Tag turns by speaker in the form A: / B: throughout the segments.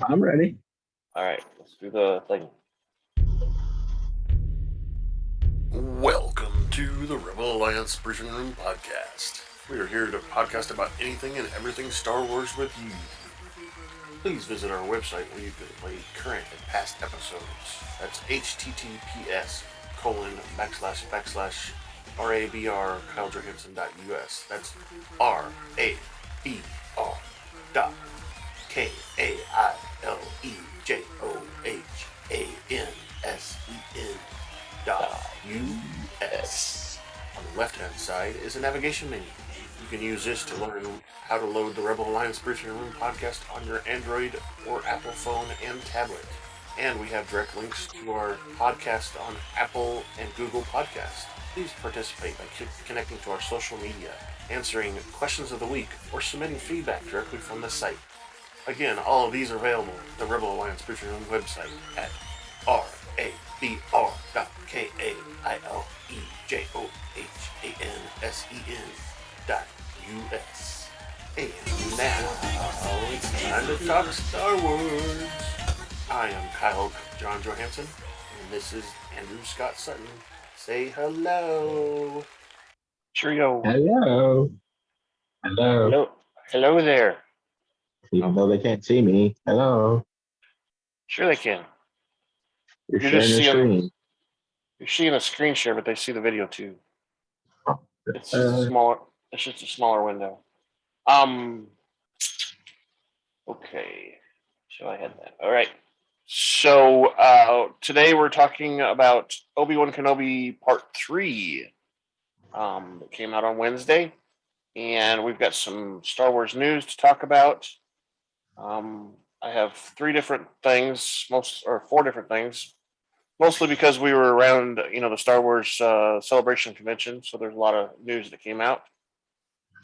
A: I'm ready.
B: All right, let's do the thing.
C: Welcome to the Rebel Alliance Briefing Room Podcast. We are here to podcast about anything and everything Star Wars with you. Please visit our website where you can play current and past episodes. That's https://RABR KyleJohansson.us. That's RABR KyleJohansson.US. On the left-hand side is a navigation menu. You can use this to learn how to load the Rebel Alliance Briefing Room podcast on your Android or Apple phone and tablet. And we have direct links to our podcast on Apple and Google Podcasts. Please participate by connecting to our social media, answering questions of the week, or submitting feedback directly from the site. Again, all of these are available at the Rebel Alliance Briefing Room website at RABR.KAILEJOHANSEN.US. And now, it's time to talk Star Wars. I am Kyle John Johansson, and this is Andrew Scott Sutton. Say hello.
B: Cheerio.
A: Hello. Hello.
B: Hello there.
A: Even though they can't see me. Hello.
B: Sure they can.
A: You're sharing your screen.
B: You're seeing a screen share, but they see the video too.
A: Oh,
B: It's just smaller. It's just a smaller window. Okay. So I had that. All right. So today we're talking about Obi-Wan Kenobi Part 3. That came out on Wednesday. And we've got some Star Wars news to talk about. I have four different things, mostly because we were around, the Star Wars Celebration Convention, so there's a lot of news that came out.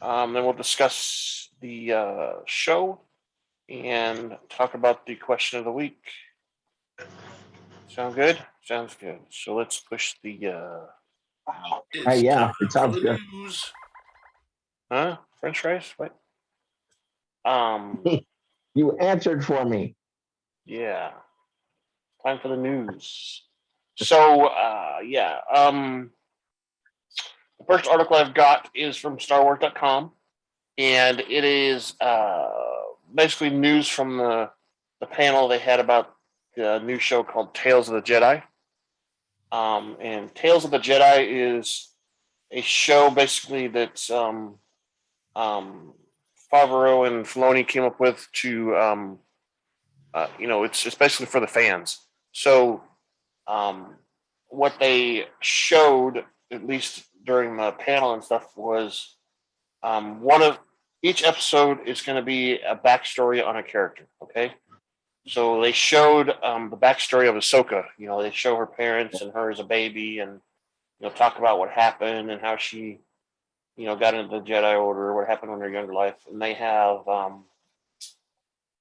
B: Then we'll discuss the show and talk about the question of the week. Sound good? Sounds good. So let's push the.
A: Yeah, it sounds good.
C: News.
B: Huh? French fries? What?
A: You answered for me.
B: Yeah. Time for the news. So, the first article I've got is from StarWars.com, and it is basically news from the panel they had about the new show called Tales of the Jedi. And Tales of the Jedi is a show basically that Favreau and Filoni came up with to, it's basically for the fans. So what they showed, at least during the panel and stuff, was each episode is going to be a backstory on a character, okay? So they showed the backstory of Ahsoka. They show her parents and her as a baby and, talk about what happened and how she, got into the Jedi Order, what happened in her younger life. And they have,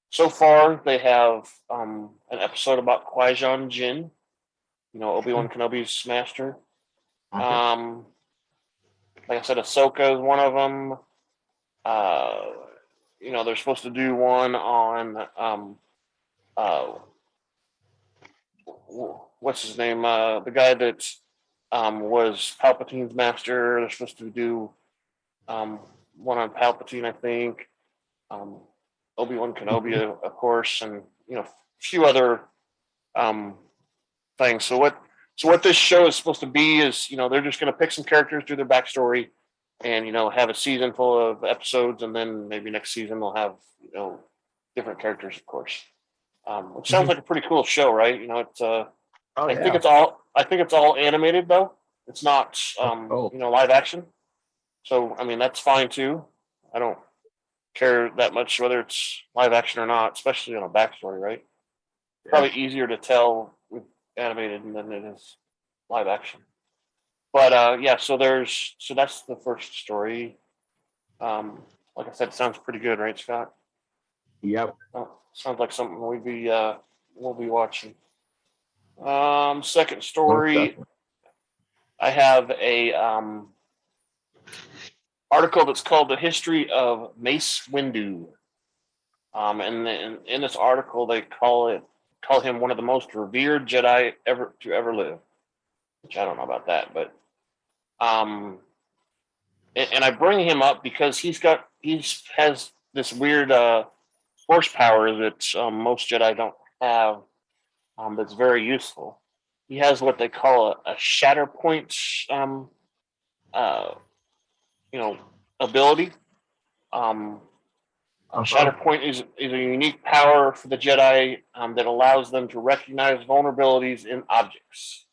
B: so far, they have an episode about Qui-Gon Jinn, Obi-Wan Kenobi's master. Like I said, Ahsoka is one of them. They're supposed to do one on what's his name? The guy that was Palpatine's master. They're supposed to do one on Palpatine, I think. Obi-Wan Kenobi, of course, and a few other things. So what this show is supposed to be is, they're just going to pick some characters, do their backstory, and have a season full of episodes, and then maybe next season they'll have different characters, of course. Which sounds like a pretty cool show, right? I think it's all animated though. It's not live action. So I mean that's fine too. I don't care that much whether it's live action or not, especially on a backstory, right? Yeah. Probably easier to tell with animated than it is live action. But so that's the first story. Like I said, it sounds pretty good, right, Scott?
A: Yep.
B: Sounds like something we'll be watching. Second story, I have a article that's called "The History of Mace Windu." And in this article, they call him one of the most revered Jedi ever to ever live. Which I don't know about that, but and I bring him up because he has this weird horsepower that most Jedi don't have. That's very useful. He has what they call a shatter point, uh, you know, ability. Um, Shatter point is a unique power for the Jedi that allows them to recognize vulnerabilities in objects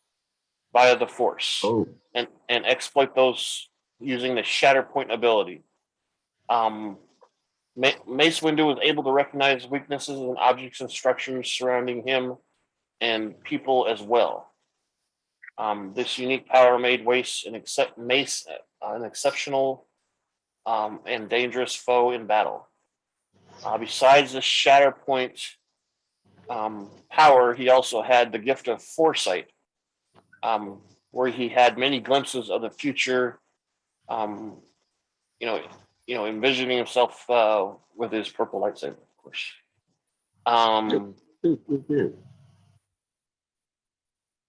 B: via the Force
A: Oh,
B: and exploit those using the Shatter point ability. Um, Mace Windu was able to recognize weaknesses in objects and structures surrounding him and people as well. This unique power made Mace an exceptional and dangerous foe in battle. Besides the Shatter Point power, he also had the gift of foresight, where he had many glimpses of the future. Um, you know, envisioning himself with his purple lightsaber, of course.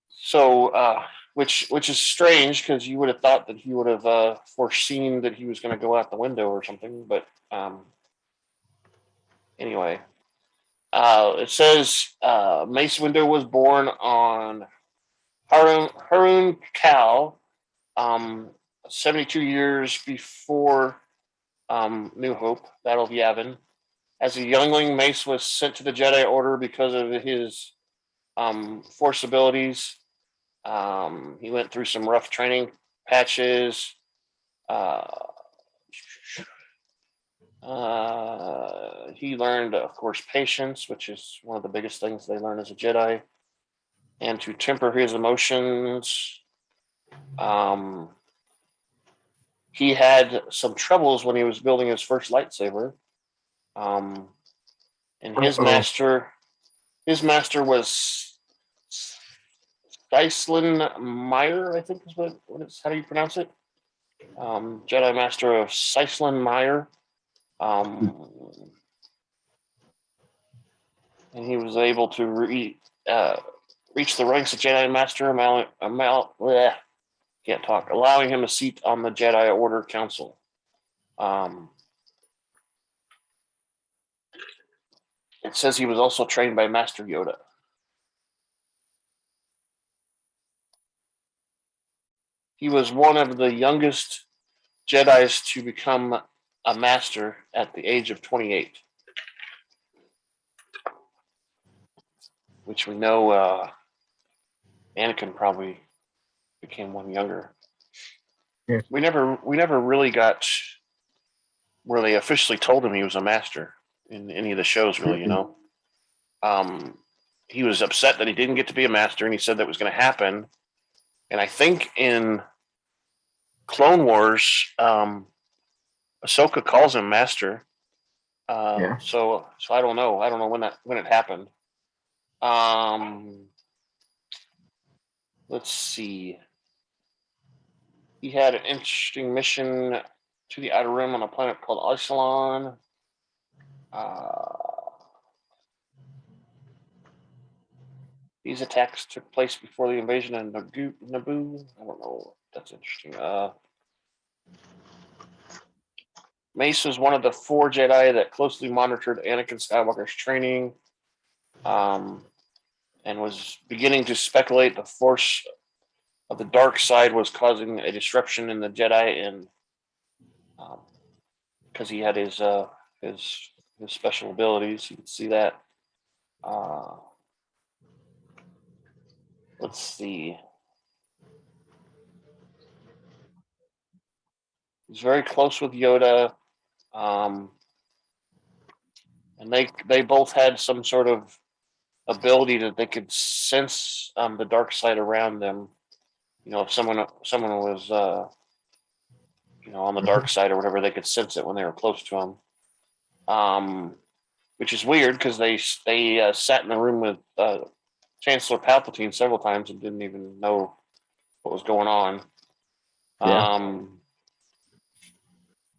B: So, which is strange because you would have thought that he would have foreseen that he was going to go out the window or something. But anyway, it says Mace Windu was born on Harun Kal, 72 years before New Hope, Battle of Yavin. As a youngling, Mace was sent to the Jedi Order because of his Force abilities. He went through some rough training patches. He learned, of course, patience, which is one of the biggest things they learn as a Jedi, and to temper his emotions. He had some troubles when he was building his first lightsaber. And his master was Dyslin Meyer, I think is how do you pronounce it? Jedi Master of Dyslin Meyer. And he was able to reach the ranks of Jedi Master, can't talk, allowing him a seat on the Jedi Order Council. It says he was also trained by Master Yoda. He was one of the youngest Jedis to become a master at the age of 28, which we know Anakin probably became one younger.
A: Yeah.
B: We never really got where they officially told him he was a master in any of the shows, really, you know. He was upset that he didn't get to be a master, and he said that was going to happen. And I think in Clone Wars, Ahsoka calls him master. So I don't know. I don't know when it happened. Let's see. He had an interesting mission to the Outer Rim on a planet called Isilon. These attacks took place before the invasion of Naboo. I don't know. That's interesting. Mace was one of the 4 Jedi that closely monitored Anakin Skywalker's training, and was beginning to speculate the Force of the dark side was causing a disruption in the Jedi, and because he had his special abilities, you can see that. Let's see. He's very close with Yoda, and they both had some sort of ability that they could sense the dark side around them. You know, if someone was on the dark side or whatever, they could sense it when they were close to him. Which is weird because they sat in the room with Chancellor Palpatine several times and didn't even know what was going on.
A: Yeah.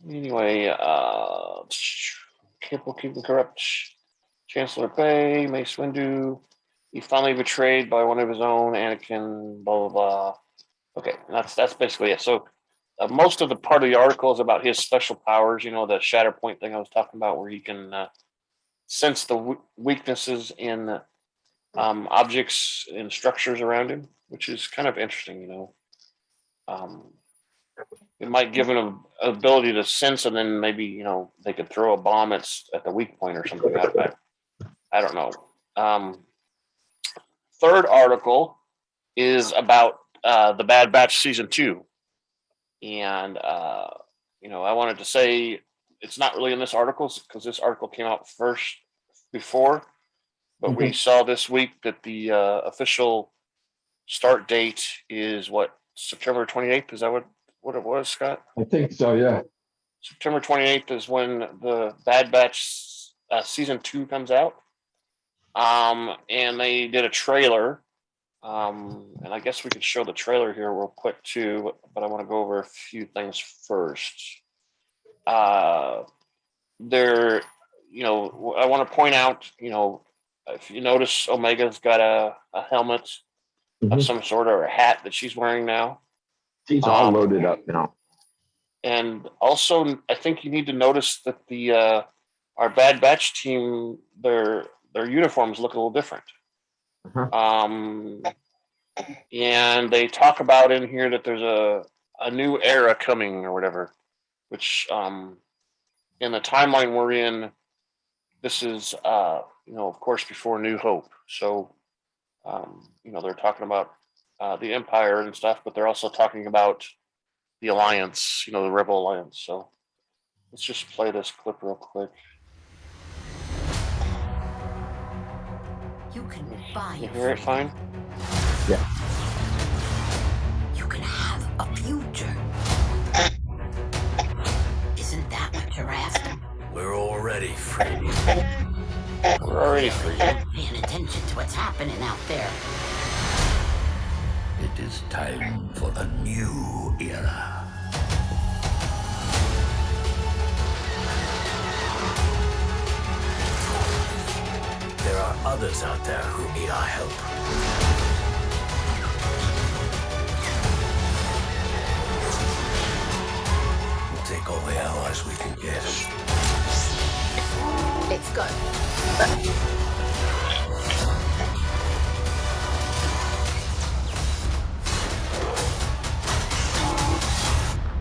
B: Anyway, Kipple keeping corrupt. Chancellor Bay, Mace Windu. He finally betrayed by one of his own, Anakin, blah, blah, blah. Okay, that's basically it. So most of the part of the article is about his special powers, the Shatterpoint thing I was talking about, where he can sense the weaknesses in objects and structures around him, which is kind of interesting, it might give him an ability to sense, and then maybe, they could throw a bomb at the weak point or something. I don't know. Third article is about the Bad Batch season 2, and I wanted to say it's not really in this article because this article came out before, but we saw this week that the official start date is September 28th. Is that what it was, Scott?
A: I think so, yeah.
B: September 28th is when the Bad Batch season 2 comes out. And they did a trailer. And I guess we could show the trailer here real quick too, but I want to go over a few things first. I want to point out, if you notice, Omega's got a helmet of some sort, or a hat that she's wearing now.
A: She's all loaded up now.
B: And also, I think you need to notice that our Bad Batch team, their uniforms look a little different. And they talk about in here that there's a new era coming or whatever, which in the timeline we're in, this is of course before New Hope. So they're talking about the Empire and stuff, but they're also talking about the Alliance, the Rebel Alliance. So let's just play this clip real quick.
D: You can buy
B: You hear it fine?
A: Yeah.
D: You can have a future. Isn't that what you're asking?
E: We're already free.
B: We're already free.
D: Paying attention to what's happening out there.
E: It is time for a new era. There are others out there who need our help. We'll take all the allies we can get.
D: It's good.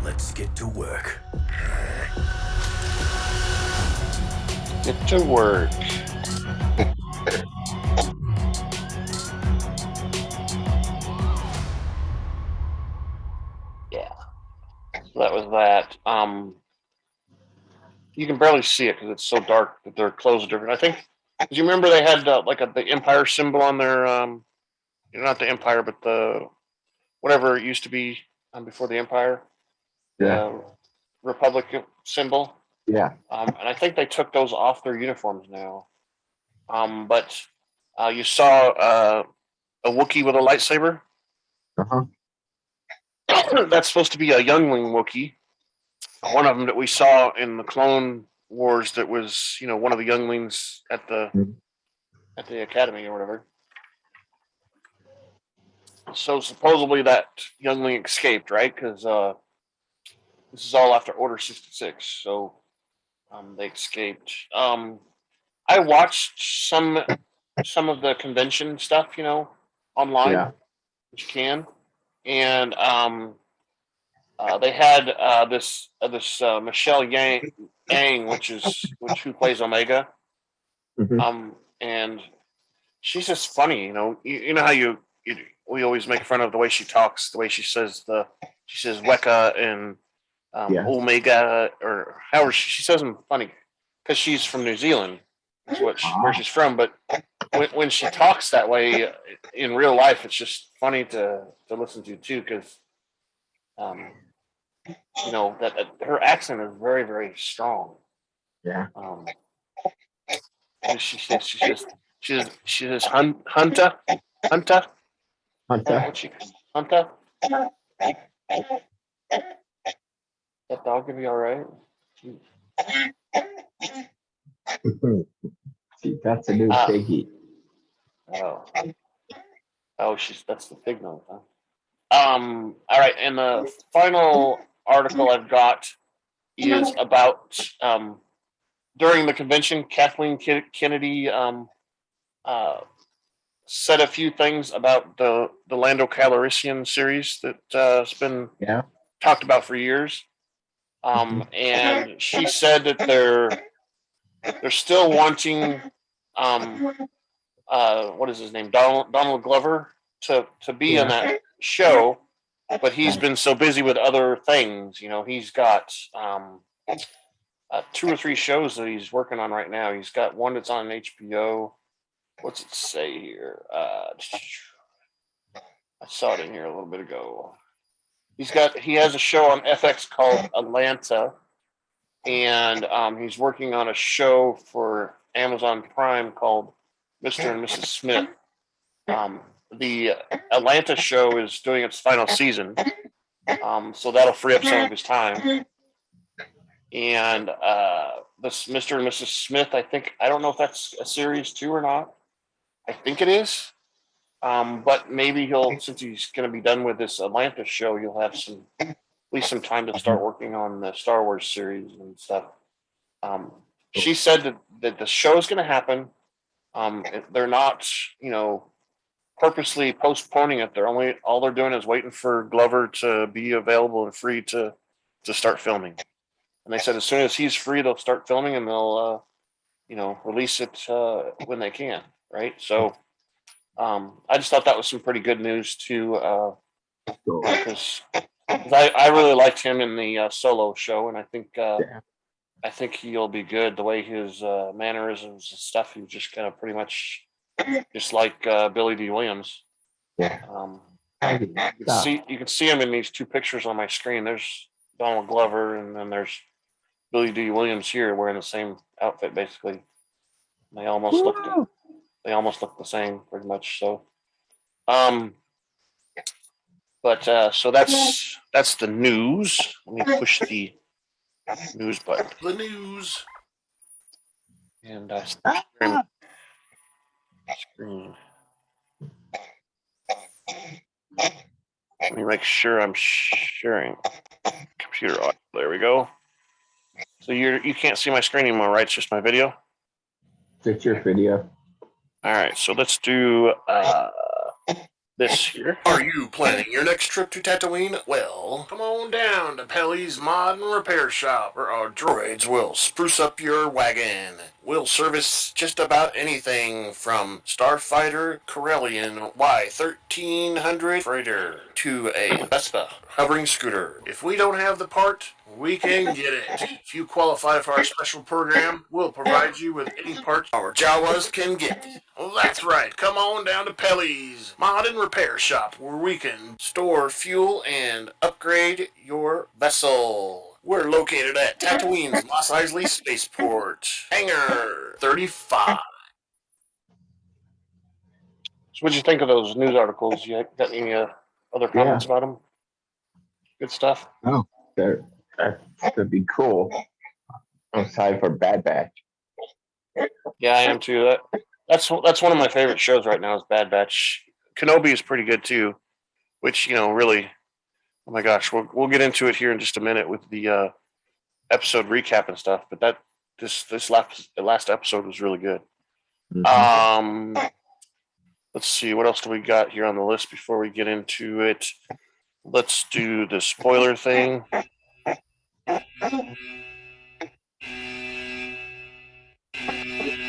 E: Let's get to work.
B: Get to work. Yeah. So that was that. You can barely see it because it's so dark that their clothes are different. I think. Do you remember they had the Empire symbol on their not the Empire, but the whatever it used to be before the Empire.
A: Yeah.
B: Republic symbol.
A: Yeah.
B: And I think they took those off their uniforms now. But you saw a Wookiee with a lightsaber. That's supposed to be a youngling Wookiee. One of them that we saw in the Clone Wars that was, one of the younglings at the academy or whatever. So supposedly that youngling escaped, right? Because this is all after Order 66. So they escaped. I watched some of the convention stuff, online,
A: Yeah.
B: which you can, and they had this Michelle Yang, who plays Omega, and she's just funny, You know how we always make fun of the way she talks, the way she says Weka and Omega, or however she says them funny, because she's from New Zealand, is where she's from. But when she talks that way in real life, it's just funny to listen to too, because that her accent is very, very strong.
A: Yeah.
B: And she says Hunter.
A: Hunter.
B: Hunter. That dog gonna be all right?
A: See, that's a new piggy.
B: Oh, that's the pig nose, huh? All right, and the final article I've got is about during the convention, Kathleen Kennedy said a few things about the Lando Calrissian series that has been talked about for years. And she said that they're still wanting what is his name, Donald Glover to be in that show, but he's been so busy with other things. You know, he's got 2 or 3 shows that he's working on right now. He's got one that's on HBO. What's it say here? I saw it in here a little bit ago. He has a show on FX called Atlanta, and he's working on a show for Amazon Prime called Mr. and Mrs. Smith. The Atlanta show is doing its final season, so that'll free up some of his time. And this Mr. and Mrs. Smith, I don't know if that's a series 2 or not. I think it is. But maybe since he's going to be done with this Atlanta show, he'll have at least some time to start working on the Star Wars series and stuff. She said that the show is going to happen. They're not, purposely postponing it. All they're doing is waiting for Glover to be available and free to start filming. And they said as soon as he's free, they'll start filming and they'll, release it when they can. Right. So I just thought that was some pretty good news too, because I really liked him in the Solo show, and I think he'll be good. The way his mannerisms and stuff, he was just kind of pretty much just like Billy D. Williams.
A: Yeah.
B: You can see him in these 2 pictures on my screen. There's Donald Glover, and then there's Billy D. Williams here wearing the same outfit, basically. They almost look the same, pretty much. So, so that's the news. Let me push the news button.
C: The news.
B: And screen. Let me make sure I'm sharing computer audio. There we go. So you can't see my screen anymore, right? It's just my video.
A: It's your video.
B: All right, so let's do this here.
C: Are you planning your next trip to Tatooine? Well, come on down to Pelly's Mod and Repair Shop, where our droids will spruce up your wagon. We'll service just about anything from Starfighter Corellian Y1300 freighter to a Vespa hovering scooter. If we don't have the part, we can get it. If you qualify for our special program, we'll provide you with any part our Jawas can get. Well, that's right. Come on down to Pelly's Mod and Repair Shop, where we can store fuel and upgrade your vessel. We're located at Tatooine's Mos Eisley Spaceport, Hangar 35.
B: So what'd you think of those news articles? You got any other comments about them? Good stuff.
A: Oh, that'd be cool. I'm excited for Bad Batch.
B: Yeah, I am too. That's one of my favorite shows right now is Bad Batch. Kenobi is pretty good too, which really. Oh my gosh, we'll get into it here in just a minute with the episode recap and stuff. But this last episode was really good. Mm-hmm. Let's see, what else do we got here on the list before we get into it? Let's do the spoiler thing.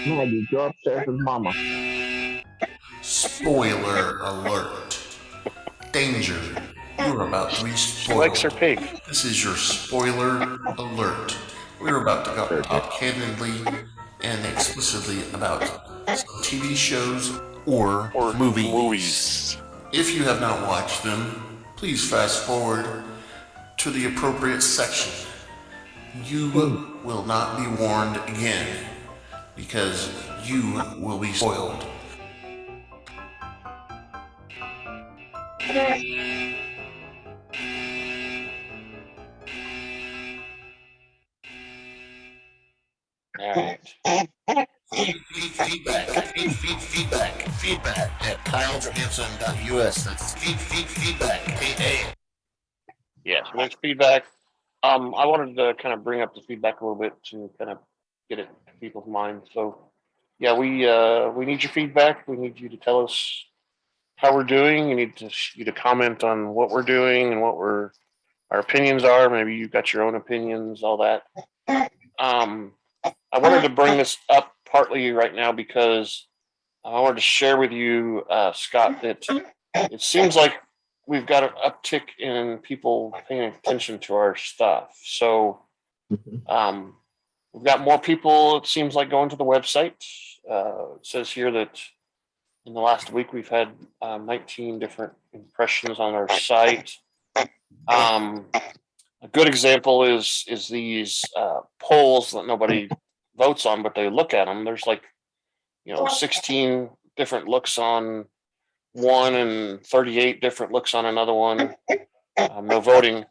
A: Maggie, go upstairs with Mama.
C: Spoiler alert. Danger. You're about to be spoiled.
B: She likes her pig.
C: This is your spoiler alert. We're about to talk candidly and explicitly about some TV shows or movies. If you have not watched them, please fast forward to the appropriate section. You will not be warned again because you will be spoiled.
B: All right.
C: Feedback at kylejohansson.us. That's feedback. K-A.
B: Yeah, so there's feedback. I wanted to kind of bring up the feedback a little bit to kind of get it to people's minds. So, yeah, we need your feedback. We need you to tell us how we're doing. You need you to comment on what we're doing and what our opinions are. Maybe you've got your own opinions, all that. I wanted to bring this up partly right now because I wanted to share with you, Scott, that it seems like we've got an uptick in people paying attention to our stuff. So we've got more people, it seems like, going to the website. It says here that in the last week we've had 19 different impressions on our site. A good example is these polls that nobody votes on, but they look at them. There's like 16 different looks on one and 38 different looks on another one. No voting.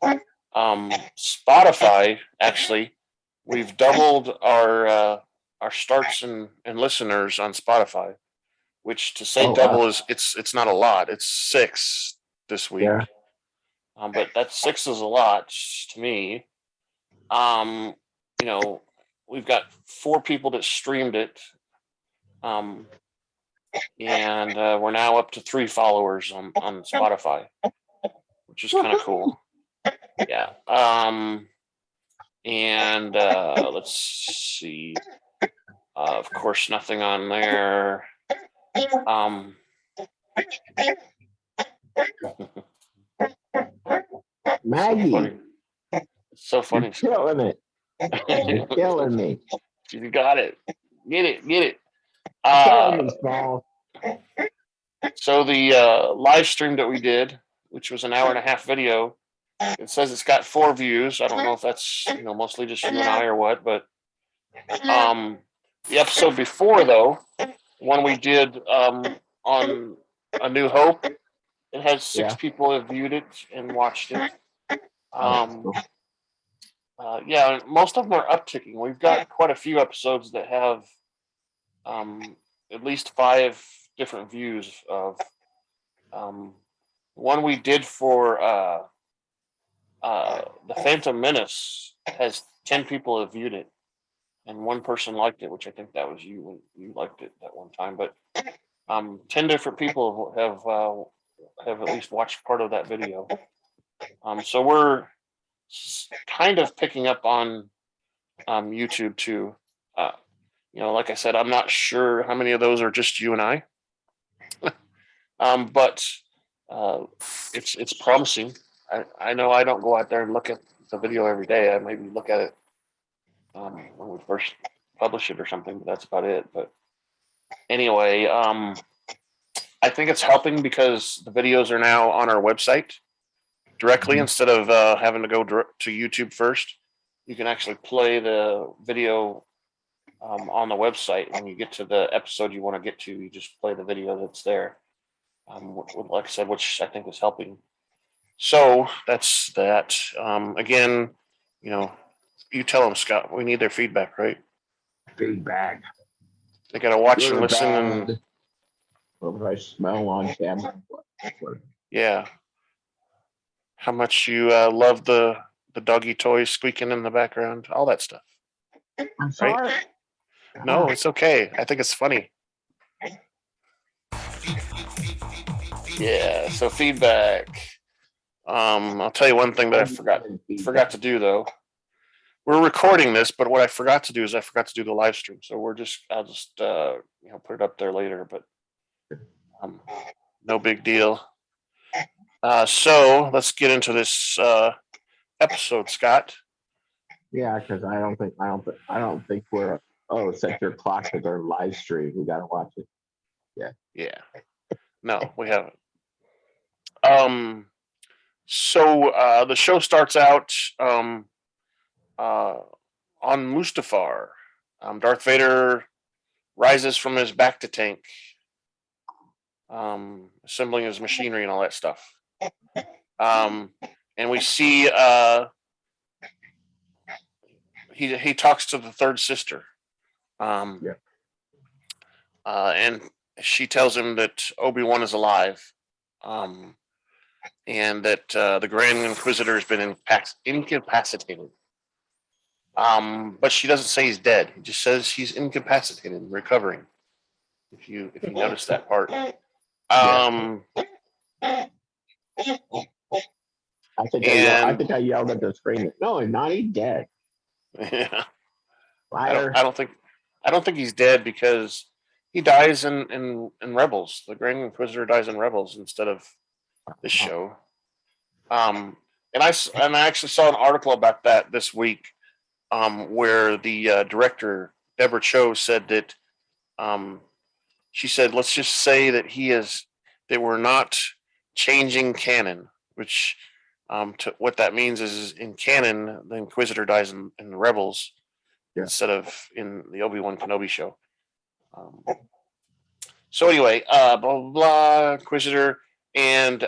B: Spotify, actually, we've doubled our starts and listeners on Spotify, which to say double is it's not a lot. It's 6 this week.
A: Yeah.
B: But that 6 is a lot to me. We've got 4 people that streamed it. And we're now up to 3 followers on Spotify, which is kind of cool. Yeah. And let's see. Of course, nothing on there.
A: Maggie,
B: so funny.
A: you're killing it. You're killing me.
B: You got it. Get it.
A: Killing me, Small.
B: So the live stream that we did, which was an hour and a half video, it says it's got 4 views. I don't know if that's mostly just you and I or what, but the episode before, though, one we did on A New Hope, it has 6 people have viewed it and watched it. Yeah, most of them are upticking. We've got quite a few episodes that have at least 5 different views of one we did for the Phantom Menace has 10 people have viewed it, and 1 person liked it, which I think that was you when you liked it that one time. But 10 different people have at least watched part of that video. So we're kind of picking up on YouTube too. Like I said, I'm not sure how many of those are just you and I, but it's promising. I know I don't go out there and look at the video every day. I maybe look at it when we first publish it or something, but that's about it. But anyway, I think it's helping because the videos are now on our website directly instead of having to go to YouTube first. You can actually play the video on the website. When you get to the episode you want to get to, you just play the video that's there. Like I said, which I think is helping. So that's that. Again, you tell them, Scott, we need their feedback, right?
A: Feedback.
B: They got to watch
A: Good
B: and
A: or
B: listen.
A: bad.
B: And
A: What do I smell on camera?
B: yeah. How much you love the doggy toys squeaking in the background, all that stuff.
A: I'm sorry.
B: Right? No, it's okay. I think it's funny. Yeah, so feedback. I'll tell you one thing that I forgot to do though. We're recording this, but what I forgot to do is I forgot to do the live stream. So I'll just put it up there later, but no big deal. So let's get into this episode, Scott.
A: Yeah, because I don't think we're. Oh, set your clock to their live stream. We gotta watch it.
B: Yeah. No, we haven't. So the show starts out on Mustafar. Darth Vader rises from his bacta tank, assembling his machinery and all that stuff. And we see he talks to the third sister. and she tells him that Obi-Wan is alive, and that the Grand Inquisitor has been incapacitated. But she doesn't say he's dead. He just says he's incapacitated, recovering. If you notice that part.
A: I think I yelled at the screen. No, he's not. He's dead.
B: Yeah.
A: Liar.
B: I don't think he's dead because he dies in Rebels. The Grand Inquisitor dies in Rebels instead of this show. And I actually saw an article about that this week, where the director Deborah Cho said that, she said, let's just say that that we're not changing canon, which what that means is in canon the Inquisitor dies in Rebels instead of in the Obi-Wan Kenobi show. So anyway, blah blah blah, Inquisitor, and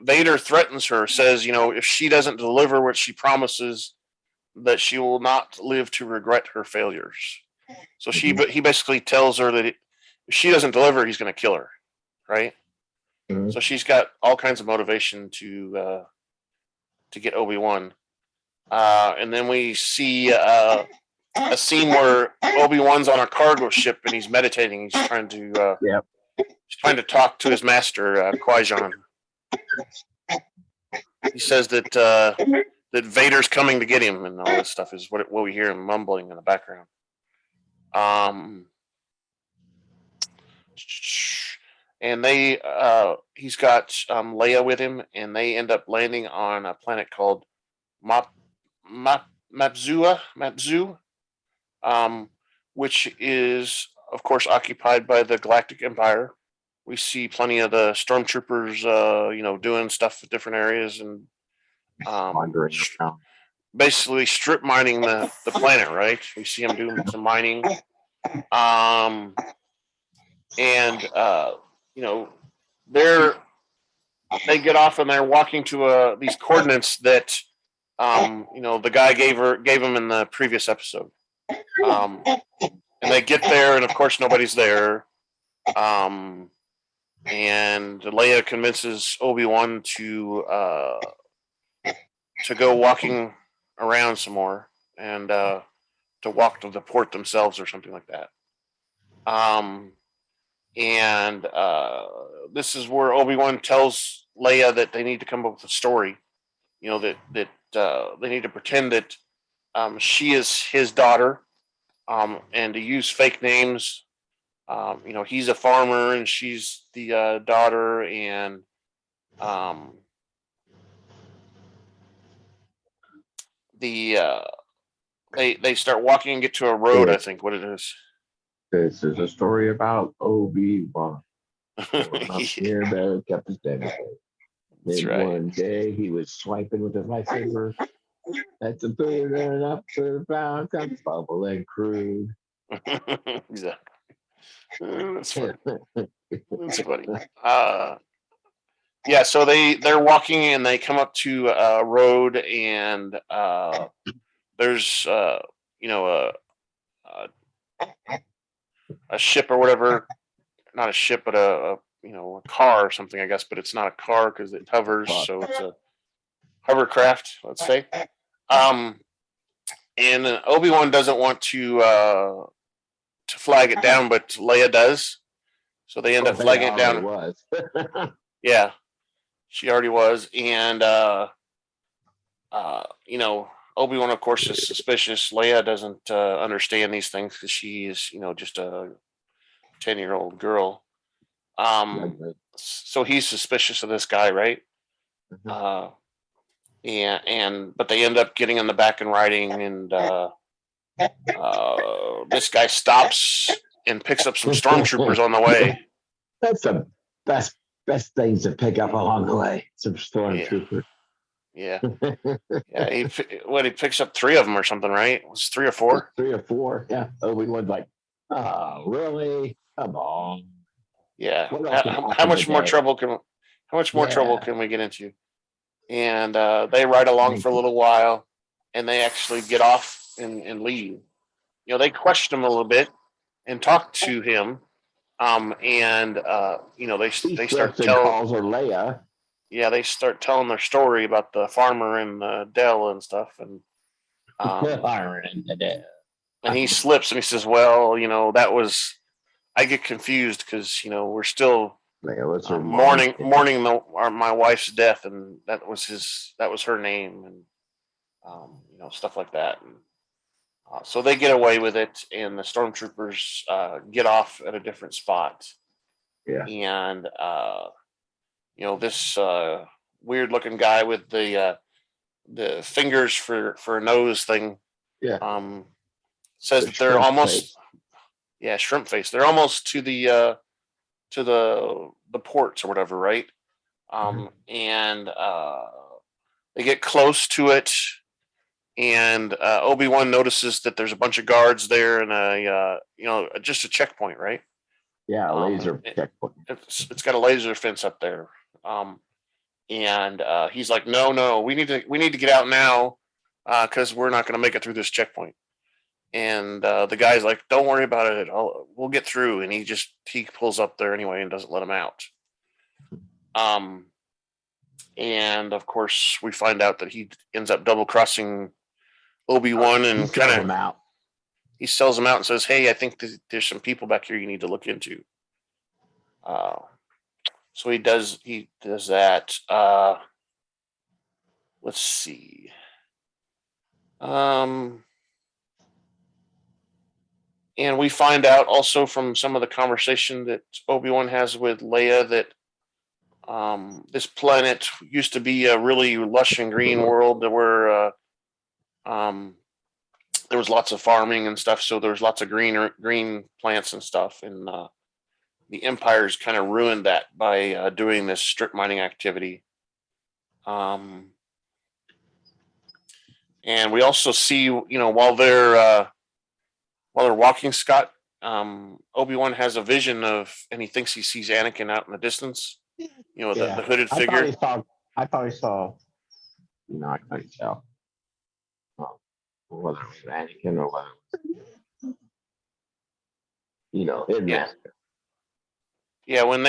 B: Vader threatens her, says, if she doesn't deliver what she promises, that she will not live to regret her failures. So he basically tells her that if she doesn't deliver, he's going to kill her, right? So she's got all kinds of motivation to get Obi-Wan, and then we see a scene where Obi-Wan's on a cargo ship and he's meditating. He's trying to talk to his master, Qui-Gon. He says that Vader's coming to get him, and all this stuff is what we hear him mumbling in the background. And he's got Leia with him, and they end up landing on a planet called Mapuzo, which is, of course, occupied by the Galactic Empire. We see plenty of the stormtroopers, doing stuff at different areas and basically strip mining the planet, right? We see them doing some mining. They get off and they're walking to these coordinates that the guy gave him in the previous episode. And they get there, and of course nobody's there. And Leia convinces Obi-Wan to go walking around some more and to walk to the port themselves or something like that. This is where Obi-Wan tells Leia that they need to come up with a story. That they need to pretend that she is his daughter, and to use fake names. He's a farmer and she's the daughter, and they start walking and get to a road. I think what it is.
A: This is a story about Obi-Wan. Here, there, kept his day.
B: That's right.
A: One day he was swiping with his lightsaber. That's a food and up to the pound comes bubble and crude.
B: Exactly. That's funny. That's funny. So they're walking and they come up to a road, and there's a ship or whatever, not a ship, but a car or something, I guess, but it's not a car because it hovers, so it's a hovercraft, let's say. And Obi-Wan doesn't want to flag it down, but Leia does, so they end up flagging it down.
A: Was.
B: Yeah, she already was, and Obi-Wan, of course, is suspicious. Leia doesn't understand these things because she is, just a 10-year-old girl. So he's suspicious of this guy, right? But they end up getting on the back and riding, and this guy stops and picks up some stormtroopers on the way.
A: That's the best things to pick up along the way. Some stormtroopers.
B: Yeah. He picks up 3 of them or something, right? It was 3 or 4?
A: 3 or 4. Yeah. Obi-Wan's like, oh, really? Come on.
B: Yeah. How much more trouble can we get into? And they ride along for a little while, and they actually get off and leave. They question him a little bit and talk to him, And they
A: He
B: start
A: slips and
B: telling.
A: calls her Leia.
B: Yeah, they start telling their story about the farmer and Dell and stuff, and and he slips and he says, "Well, that was." I get confused because we're still
A: Leia was her
B: mourning
A: mom.
B: my wife's death, and that was her name, and stuff like that. And, so they get away with it, and the stormtroopers get off at a different spot.
A: Yeah.
B: And this weird looking guy with the fingers for a nose thing.
A: Yeah.
B: Says
A: The
B: that they're
A: shrimp
B: almost
A: face.
B: shrimp face. They're almost to the ports or whatever, right? And they get close to it, and Obi-Wan notices that there's a bunch of guards there and just a checkpoint, right?
A: Yeah, laser checkpoint.
B: It's got a laser fence up there. And he's like, no, we need to get out now because we're not going to make it through this checkpoint. And the guy's like, don't worry about it. We'll get through. And he pulls up there anyway and doesn't let him out. And of course we find out that he ends up double crossing Obi-Wan and kind of he sells him out and says, hey, I think there's some people back here you need to look into. So he does that. Let's see. And we find out also from some of the conversation that Obi-Wan has with Leia that this planet used to be a really lush and green world where there was lots of farming and stuff. So there was lots of green plants and stuff. And the Empire's kind of ruined that by doing this strip mining activity. And we also see, while they're walking, Scott, Obi-Wan has a vision and he thinks he sees Anakin out in the distance. The hooded figure.
A: I thought he saw. I couldn't tell whether it was Anakin or whether it was, his master.
B: Yeah, when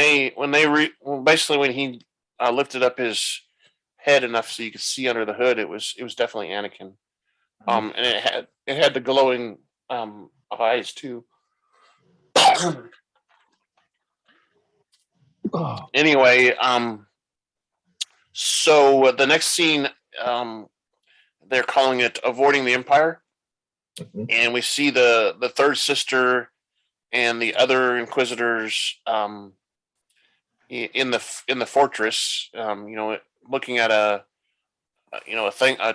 B: basically when he lifted up his head enough so you could see under the hood, it was definitely Anakin. And it had the glowing eyes too. Anyway, so the next scene, they're calling it "Avoiding the Empire," and we see the third sister and the other Inquisitors in the fortress. Looking at a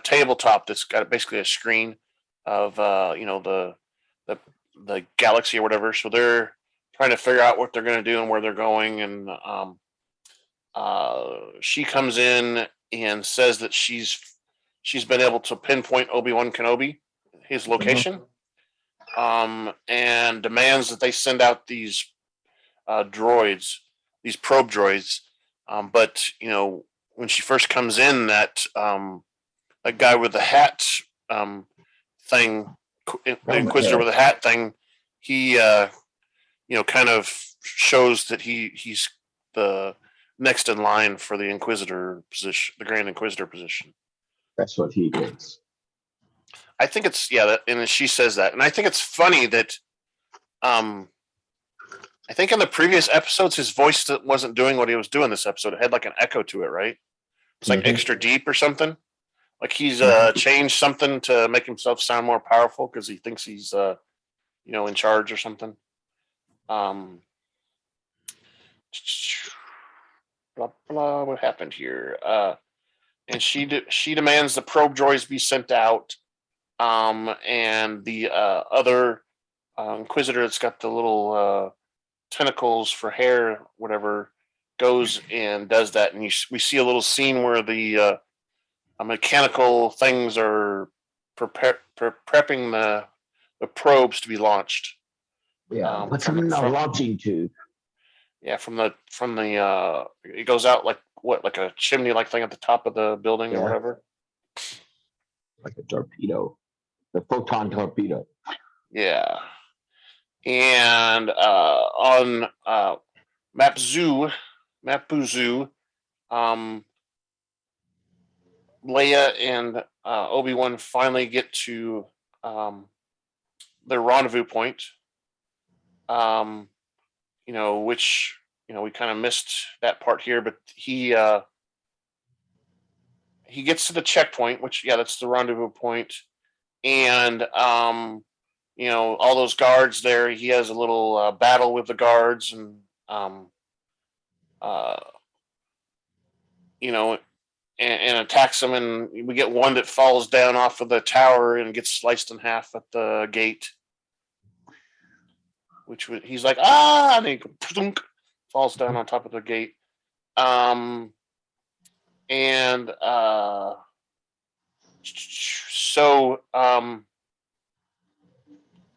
B: tabletop that's got basically a screen of the galaxy or whatever. So they're trying to figure out what they're going to do and where they're going. And she comes in and says that she's been able to pinpoint Obi-Wan Kenobi, his location, and demands that they send out these droids, these probe droids. But when she first comes in, that a guy with the hat thing, the Inquisitor with a hat thing, he kind of shows that he's the next in line for the Inquisitor position, the Grand Inquisitor position.
A: That's what he is.
B: I think it's and she says that, and I think it's funny that I think in the previous episodes his voice wasn't doing what he was doing this episode. It had like an echo to it, right? It's like extra deep or something. Like he's changed something to make himself sound more powerful because he thinks he's in charge or something. Blah blah. What happened here? And she demands the probe droids be sent out. And the other Inquisitor that's got the little tentacles for hair, whatever, goes and does that. And we see a little scene where the mechanical things are prepping the probes to be launched.
A: Yeah, put them in the launching tube.
B: Yeah, from the it goes out like a chimney like thing at the top of the building or whatever.
A: Like a torpedo, the photon torpedo.
B: Yeah, And on Mapuzo, Leia and Obi-Wan finally get to their rendezvous point. Which we kind of missed that part here, but he gets to the checkpoint, which that's the rendezvous point, and all those guards there. He has a little battle with the guards, and uh, and attacks them, and we get one that falls down off of the tower and gets sliced in half at the gate. He's like, and he falls down on top of the gate.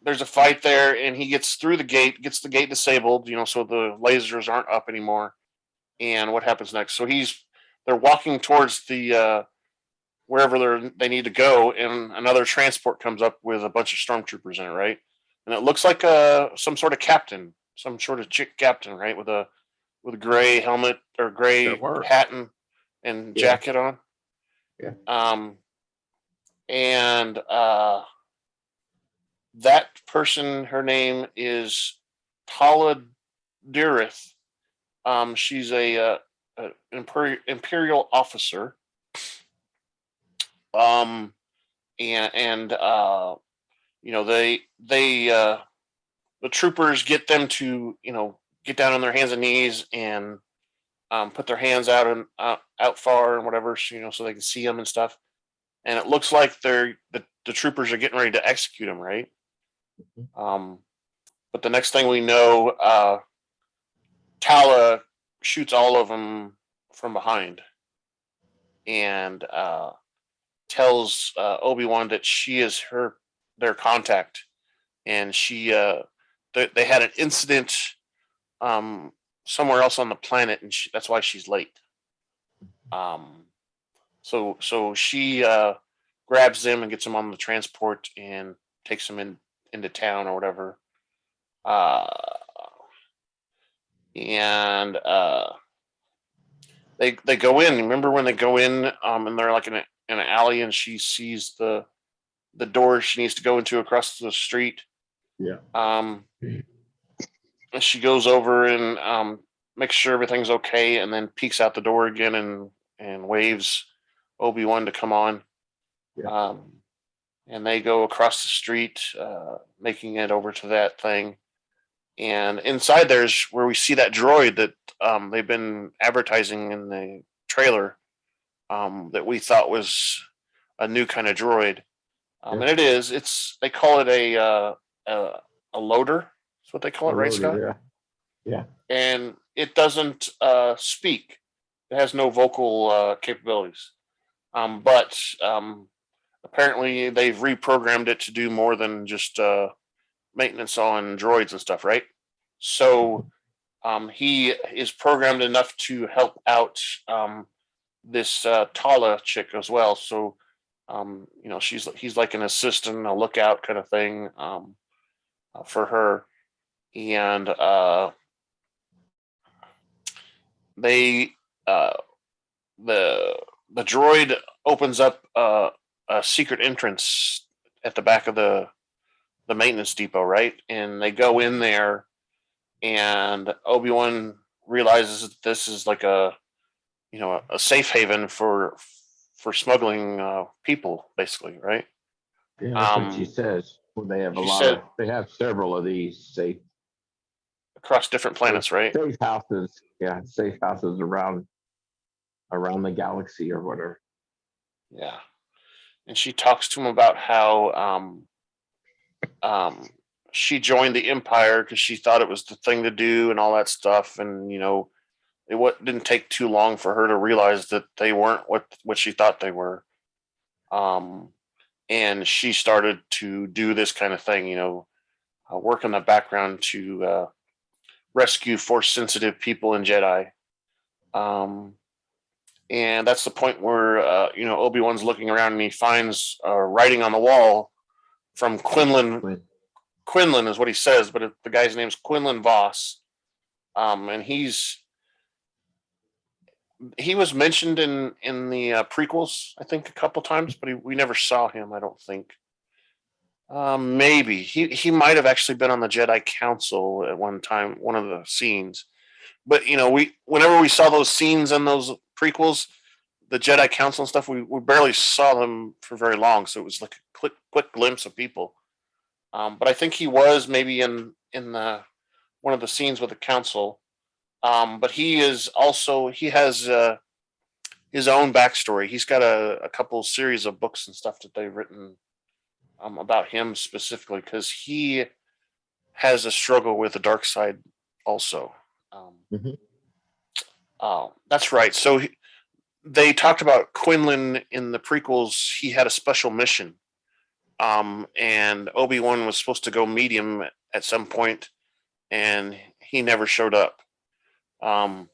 B: There's a fight there, and he gets through the gate, gets the gate disabled, so the lasers aren't up anymore. And what happens next? So they're walking towards the wherever they need to go, and another transport comes up with a bunch of stormtroopers in it, right? And it looks like some sort of captain, some sort of chick captain, right, with a gray helmet or gray hat and jacket on.
A: Yeah.
B: And that person, her name is Tala Darth. She's an imperial officer. The troopers get them to get down on their hands and knees and put their hands out far and whatever, so they can see them and stuff. And it looks like the troopers are getting ready to execute them, right? But the next thing we know, Tala shoots all of them from behind and tells Obi-Wan that she is their contact, and they had an incident somewhere else on the planet, and that's why she's late. So she grabs them and gets them on the transport and takes them into town or whatever. And they go in. Remember when they go in and they're like in an alley, and she sees the door she needs to go into across the street.
A: Yeah.
B: She goes over and makes sure everything's okay, and then peeks out the door again and waves Obi-Wan to come on.
A: Yeah.
B: And they go across the street, making it over to that thing. And inside there's where we see that droid that they've been advertising in the trailer, that we thought was a new kind of droid. And it is. They call it a loader. That's what they call it, right, Scott?
A: Yeah.
B: And it doesn't speak. It has no vocal capabilities. But apparently they've reprogrammed it to do more than just maintenance on droids and stuff, right? So he is programmed enough to help out this Tala chick as well. So he's like an assistant, a lookout kind of thing for her. And the droid opens up a secret entrance at the back of the maintenance depot, right? And they go in there, and Obi-Wan realizes that this is like a safe haven for smuggling people, basically, right?
A: Yeah, that's what she says. Well, they have they have several of these safe
B: across different planets, right?
A: Safe houses, safe houses around the galaxy or whatever.
B: Yeah, and she talks to him about how she joined the Empire because she thought it was the thing to do and all that stuff, and it didn't take too long for her to realize that they weren't what she thought they were. And she started to do this kind of thing, work in the background to rescue Force-sensitive people in Jedi. And that's the point where, Obi-Wan's looking around and he finds writing on the wall from Quinlan Quinlan is what he says, but the guy's name's Quinlan Voss. And he was mentioned in the prequels, I think, a couple times, but we never saw him. I don't think. Maybe he might have actually been on the Jedi Council at one time, one of the scenes. But whenever we saw those scenes in those prequels, the Jedi Council and stuff, we barely saw them for very long. So it was like a quick glimpse of people. But I think he was maybe in one of the scenes with the Council. But he has his own backstory. He's got a couple series of books and stuff that they've written about him specifically, because he has a struggle with the dark side also. That's right. So they talked about Quinlan in the prequels. He had a special mission, and Obi-Wan was supposed to go meet him at some point, and he never showed up. I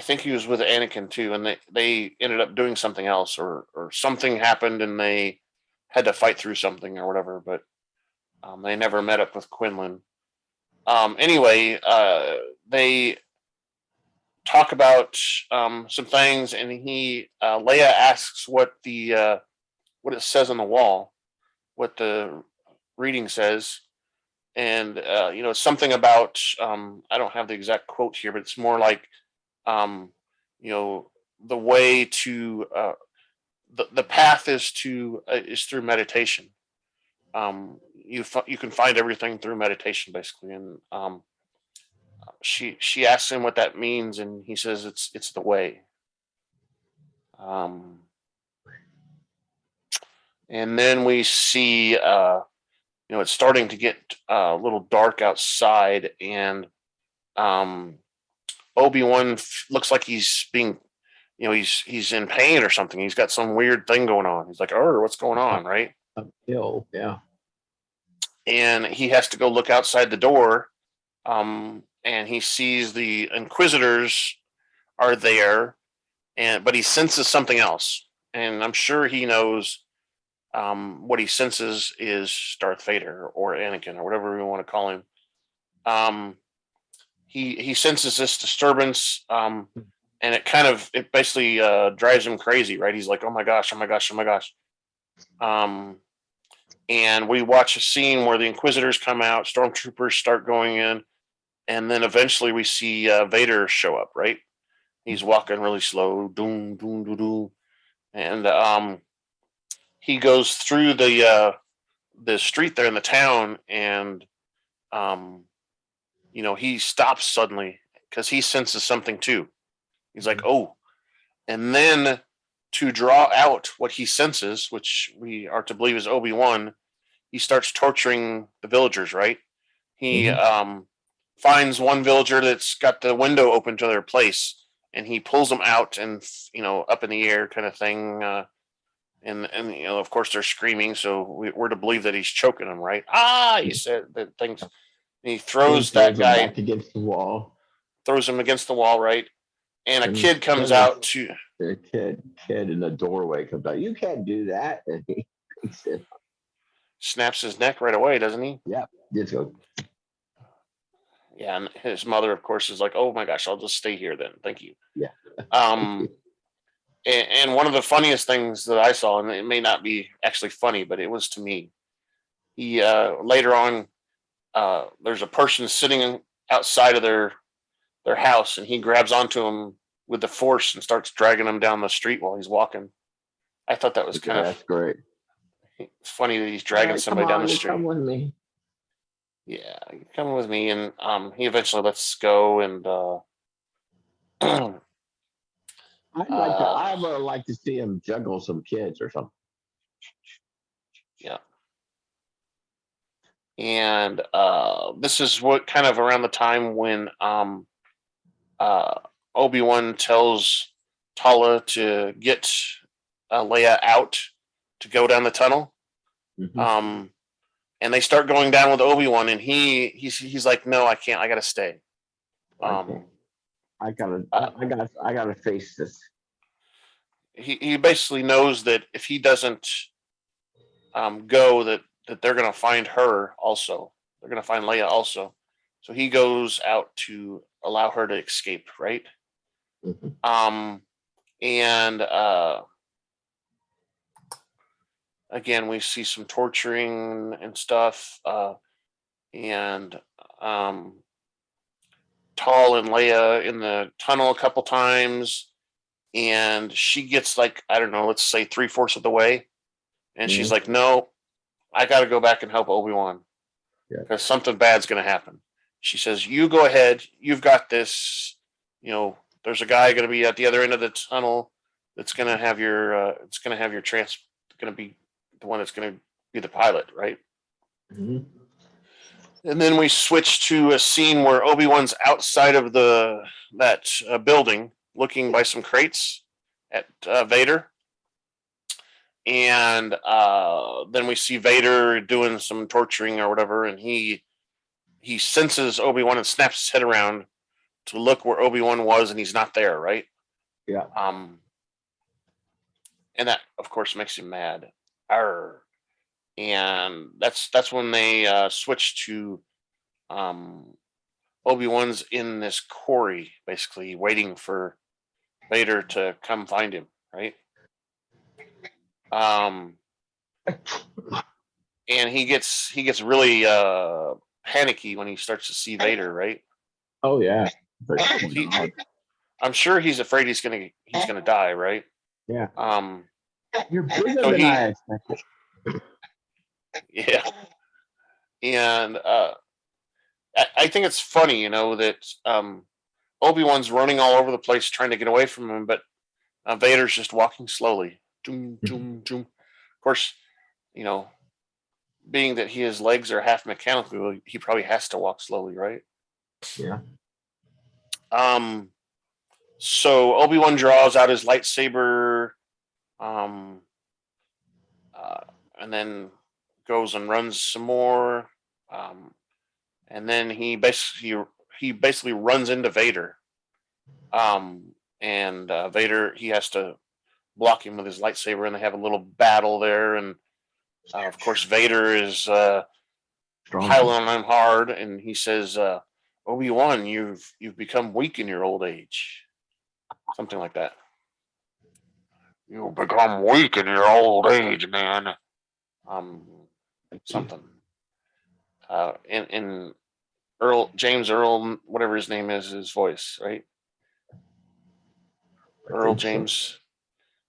B: think he was with Anakin too, and they ended up doing something else, or something happened, and they had to fight through something or whatever. But they never met up with Quinlan. Anyway, they talk about some things, and Leia asks what it says on the wall, what the reading says, and something about I don't have the exact quote here, but it's more like the way to the path is through meditation. You can find everything through meditation, basically, and she asks him what that means, and he says it's the way. And then we see it's starting to get a little dark outside, and Obi-Wan looks like he's being, he's in pain or something. He's got some weird thing going on. He's like, "Oh, what's going on?" Right?
A: Ill, yeah.
B: And he has to go look outside the door, and he sees the Inquisitors are there, but he senses something else, and I'm sure he knows what he senses is Darth Vader or Anakin or whatever we want to call him. He senses this disturbance, and it basically drives him crazy, right? He's like, "Oh my gosh, oh my gosh, oh my gosh." And we watch a scene where the Inquisitors come out, stormtroopers start going in, and then eventually we see Vader show up, right? He's walking really slow, doom, doom, doom, doom. And he goes through the street there in the town, and he stops suddenly because he senses something too. He's like, "Oh," and then to draw out what he senses, which we are to believe is Obi-Wan, he starts torturing the villagers, right? He finds one villager that's got the window open to their place, and he pulls them out and up in the air kind of thing. And of course they're screaming, so we're to believe that he's choking them, right? He said that things. And he throws that guy
A: back against the wall.
B: Throws him against the wall, right? And a kid comes out to
A: the kid in the doorway comes out. "You can't do that," and he
B: snaps his neck right away, doesn't he?
A: Yeah, just go.
B: Yeah, and his mother, of course, is like, "Oh my gosh, I'll just stay here then. Thank you."
A: Yeah.
B: And one of the funniest things that I saw, and it may not be actually funny, but it was to me. He later on, there's a person sitting outside of their house, and he grabs onto him with the force and starts dragging him down the street while he's walking. I thought that was
A: That's great.
B: It's funny that he's dragging somebody down the street.
A: Come with me.
B: Yeah, come with me, and he eventually lets us go, and
A: I would like to see him juggle some kids or something.
B: Yeah. And this is what kind of around the time when Obi-Wan tells Tala to get Leia out to go down the tunnel. And they start going down with Obi-Wan, and he's like, "No, I can't. I gotta stay."
A: I gotta face this.
B: He basically knows that if he doesn't go that they're going to find her also. They're going to find Leia also. So he goes out to allow her to escape, right?
A: Mhm.
B: And again, we see some torturing and stuff. And Tall and Leia in the tunnel a couple times. And she gets like, I don't know, let's say 3/4 of the way. And she's
A: Mhm.
B: like, no, I got to go back and help Obi-Wan
A: Yeah.
B: because something bad's going to happen. She says, you go ahead. You've got this. There's a guy going to be at the other end of the tunnel that's going to have your, it's going to have your going to be the one that's going to be the pilot, right?
A: Mhm.
B: And then we switch to a scene where Obi-Wan's outside of that building looking by some crates at Vader. And then we see Vader doing some torturing or whatever, and he senses Obi-Wan and snaps his head around to look where Obi-Wan was, and he's not there, right?
A: Yeah.
B: And that of course makes him mad. Arr. And that's when they switch to Obi-Wan's in this quarry, basically waiting for Vader to come find him, right? And he gets really panicky when he starts to see Vader, right?
A: Oh yeah.
B: I'm sure he's afraid he's gonna die, right?
A: Yeah.
B: Um,
A: You're bigger
B: so
A: than
B: he,
A: I expected.
B: yeah, and I think it's funny, that Obi-Wan's running all over the place trying to get away from him, but Vader's just walking slowly. Doom, doom, doom. Of course, you know, being that his legs are half mechanical, he probably has to walk slowly, right?
A: Yeah.
B: So Obi-Wan draws out his lightsaber, um, and then goes and runs some more, and then he basically runs into Vader, and Vader he has to block him with his lightsaber, and they have a little battle there, and of course Vader is
A: Strong.
B: piling on him hard, and he says, "Obi-Wan, you've become weak in your old age," something like that. You become weak in your old age, man. Um, something. In James Earl, whatever his name is, his voice, right? Earl James,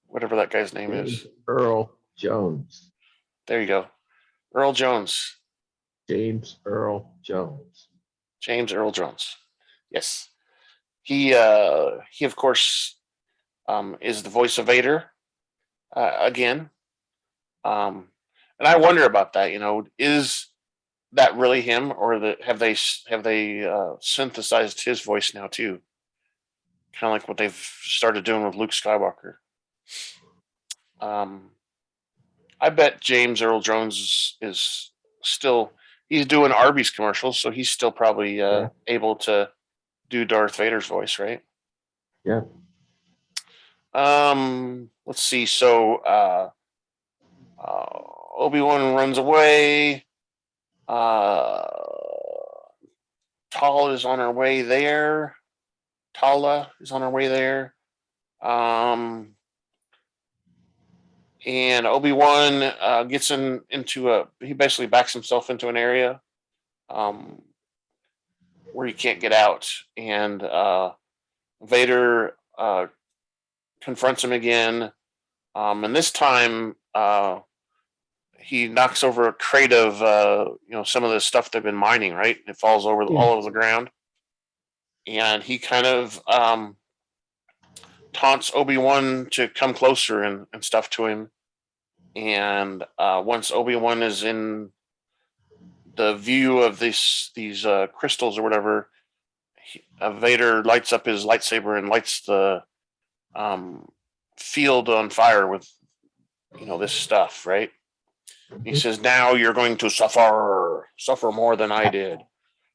B: whatever that guy's name is.
A: Earl Jones.
B: There you go, Earl Jones.
A: James Earl Jones.
B: James Earl Jones. Yes, he of course is the voice of Vader again. And I wonder about that. Is that really him, or have they synthesized his voice now too? Kind of like what they've started doing with Luke Skywalker. I bet James Earl Jones is still he's doing Arby's commercials, so he's still probably able to do Darth Vader's voice, right?
A: Yeah.
B: Let's see. So Obi-Wan runs away. Tala is on her way there. And Obi-Wan gets into he basically backs himself into an area where he can't get out. And Vader confronts him again. And this time he knocks over a crate of some of the stuff they've been mining, right? It falls all over the ground. And he kind of taunts Obi-Wan to come closer and stuff to him. And once Obi-Wan is in the view of these crystals or whatever, Vader lights up his lightsaber and lights the field on fire with this stuff, right? He says, "Now you're going to suffer more than I did."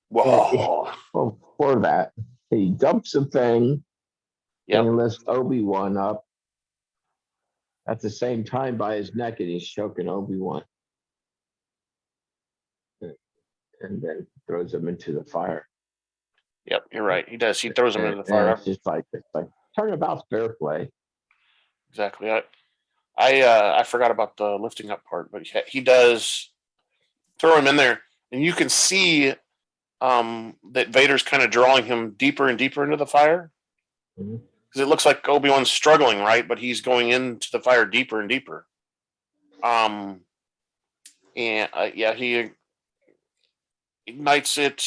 B: Whoa!
A: Well, for that, he dumps the thing
B: Yep.
A: and lifts Obi-Wan up at the same time by his neck, and he's choking Obi-Wan. and then throws him into the fire.
B: Yep, you're right. He does. He throws him into the
A: And
B: fire.
A: it's just like turnabout's fair play.
B: Exactly. I forgot about the lifting up part, but he does throw him in there, and you can see that Vader's kind of drawing him deeper and deeper into the fire, because it looks like Obi-Wan's struggling, right? But he's going into the fire deeper and deeper. And he ignites it,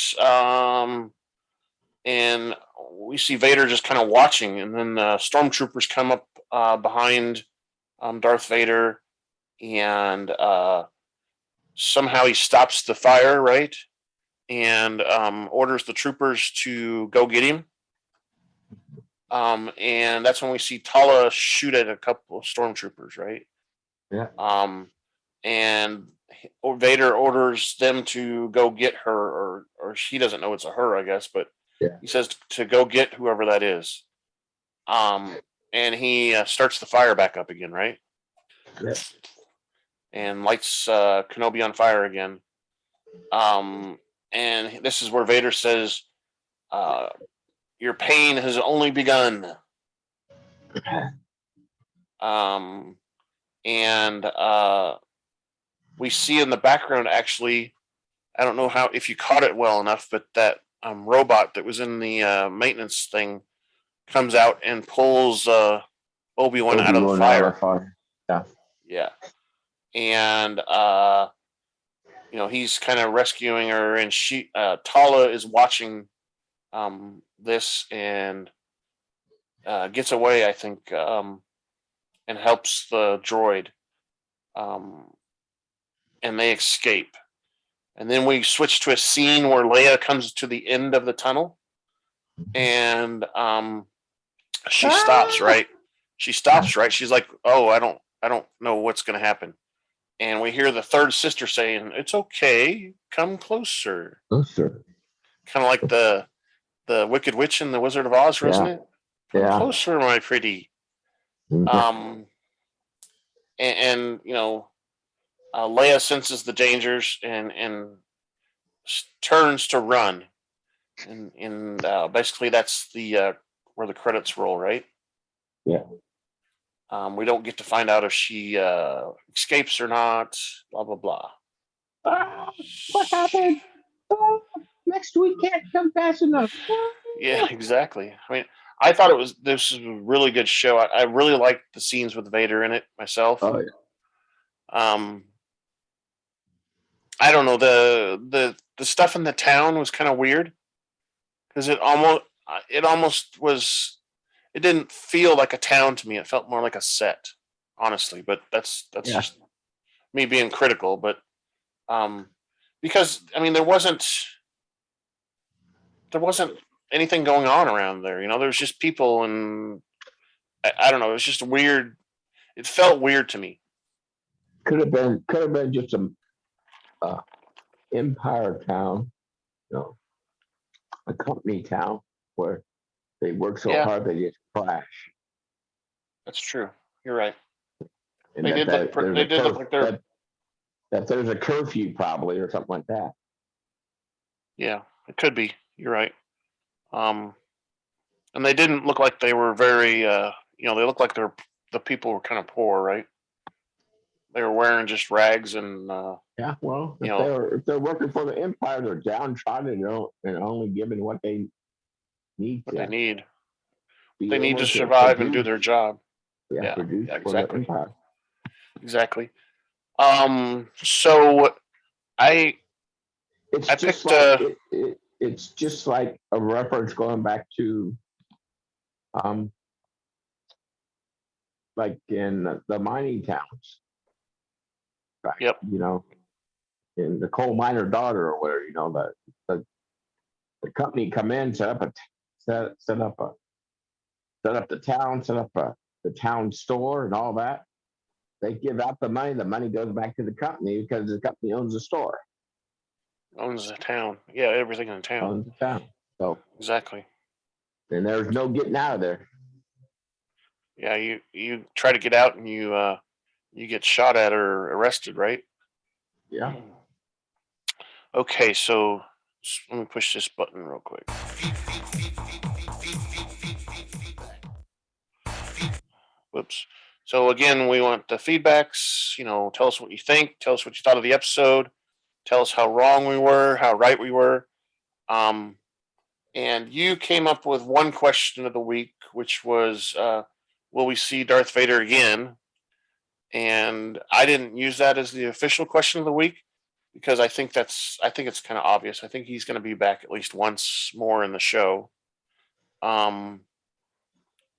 B: and we see Vader just kind of watching, and then stormtroopers come up behind Darth Vader, and somehow he stops the fire, right? And orders the troopers to go get him. And that's when we see Tala shoot at a couple of stormtroopers, right?
A: Yeah.
B: And Vader orders them to go get her, or she doesn't know it's a her, I guess, but he says to go get whoever that is. And he starts the fire back up again, right?
A: Yeah.
B: And lights Kenobi on fire again. And this is where Vader says, your pain has only begun. And we see in the background, actually, I don't know if you caught it well enough, but that robot that was in the maintenance thing comes out and pulls Obi-Wan out of the fire. Yeah. And he's kind of rescuing her, and Tala is watching this and gets away, I think, and helps the droid, and they escape. And then we switch to a scene where Leia comes to the end of the tunnel, and she stops, right? She stops, right? She's like, "Oh, I don't know what's going to happen." And we hear the third sister saying, "It's okay, come closer."
A: Closer.
B: Kind of like the Wicked Witch in the Wizard of Oz, wasn't it? Come closer, my pretty. And Leia senses the dangers and turns to run, and basically that's the where the credits roll, right?
A: Yeah.
B: We don't get to find out if she escapes or not. Blah blah blah.
A: What happened? Next week can't come fast enough.
B: Yeah, exactly. I mean, I thought this was a really good show. I really liked the scenes with Vader in it myself.
A: Oh yeah.
B: I don't know, the stuff in the town was kind of weird, because it almost was. It didn't feel like a town to me. It felt more like a set, honestly. But that's just me being critical. But because I mean, there wasn't anything going on around there. There was just people, and I don't know. It was just weird. It felt weird to me.
A: Could have been just some empire town, a company town where they work so hard they just crash.
B: That's true. You're right.
A: And
B: they did look like they're
A: that there's a curfew probably or something like that.
B: Yeah, it could be. You're right. And they didn't look like they were very. They looked like the people were kind of poor, right? They were wearing just rags and.
A: Yeah, well, if they're working for the empire, they're downtrodden and only given what they need.
B: They need. They need to survive and do their job.
A: Yeah,
B: exactly. Exactly. So I picked.
A: It's just like a reference going back to, like in the mining towns. Right.
B: Yep.
A: In the coal miner daughter or whatever, the company come in, set up the town, set up the town store and all that. They give out the money goes back to the company because the company owns the store.
B: Owns the town. Yeah, everything in the town.
A: Owns the town. So
B: exactly.
A: And there's no getting out of there.
B: Yeah, you try to get out and you get shot at or arrested, right?
A: Yeah.
B: Okay, so let me push this button real quick. Whoops. So again, we want the feedbacks. Tell us what you think. Tell us what you thought of the episode. Tell us how wrong we were, how right we were. And you came up with one question of the week, which was, "Will we see Darth Vader again?" And I didn't use that as the official question of the week because I think it's kind of obvious. I think he's going to be back at least once more in the show. And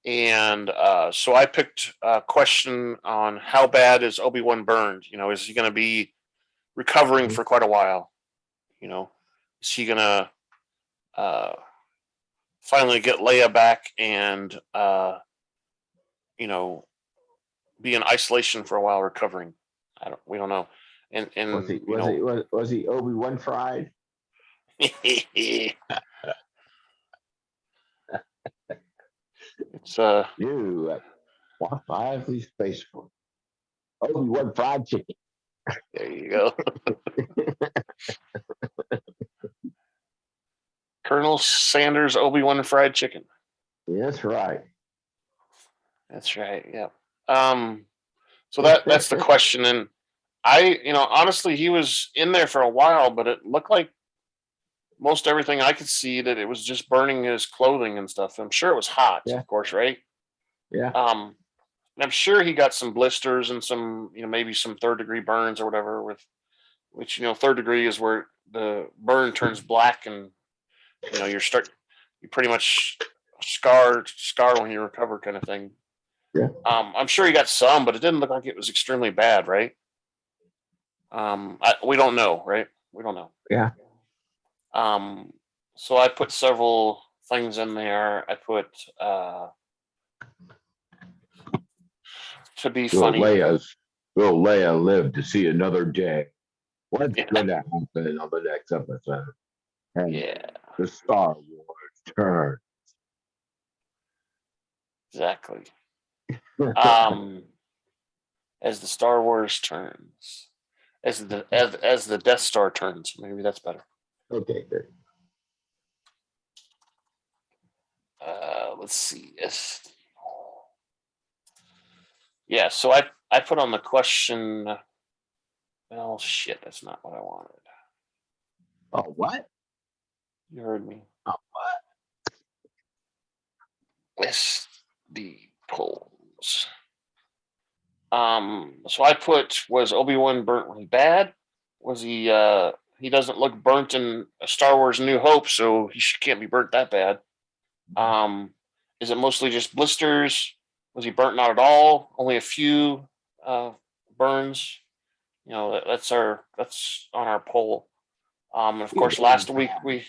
B: so I picked a question on how bad is Obi-Wan burned? Is he going to be recovering for quite a while? Is he going to finally get Leia back and, be in isolation for a while recovering? We don't know. And
A: was he Obi-Wan fried?
B: It's
A: You lively space for Obi-Wan fried chicken.
B: there you go. Colonel Sanders Obi-Wan fried chicken.
A: That's right.
B: That's right. Yeah. So that's the question, and I, honestly, he was in there for a while, but it looked like most everything I could see that it was just burning his clothing and stuff. I'm sure it was hot, of course, right?
A: Yeah.
B: And I'm sure he got some blisters and some, maybe some 3rd-degree burns or whatever. Which 3rd degree is where the burn turns black, and you pretty much scar when you recover, kind of thing.
A: Yeah.
B: I'm sure he got some, but it didn't look like it was extremely bad, right? We don't know, right? We don't know.
A: Yeah.
B: So I put several things in there. I put to be funny.
A: Will Leia live to see another day? What's going to happen on the next episode? And the Star Wars turn.
B: Exactly. As the Star Wars turns, as the Death Star turns, maybe that's better.
A: Okay, good.
B: Let's see. Yeah, so I put on the question. Well, shit, that's not what I wanted.
A: Oh, what?
B: You heard me.
A: Oh, what?
B: SD polls. So I put, was Obi-Wan burnt really bad? Was he? He doesn't look burnt in Star Wars: New Hope, so he can't be burnt that bad. Is it mostly just blisters? Was he burnt not at all? Only a few burns. That's on our poll. And of course, last week we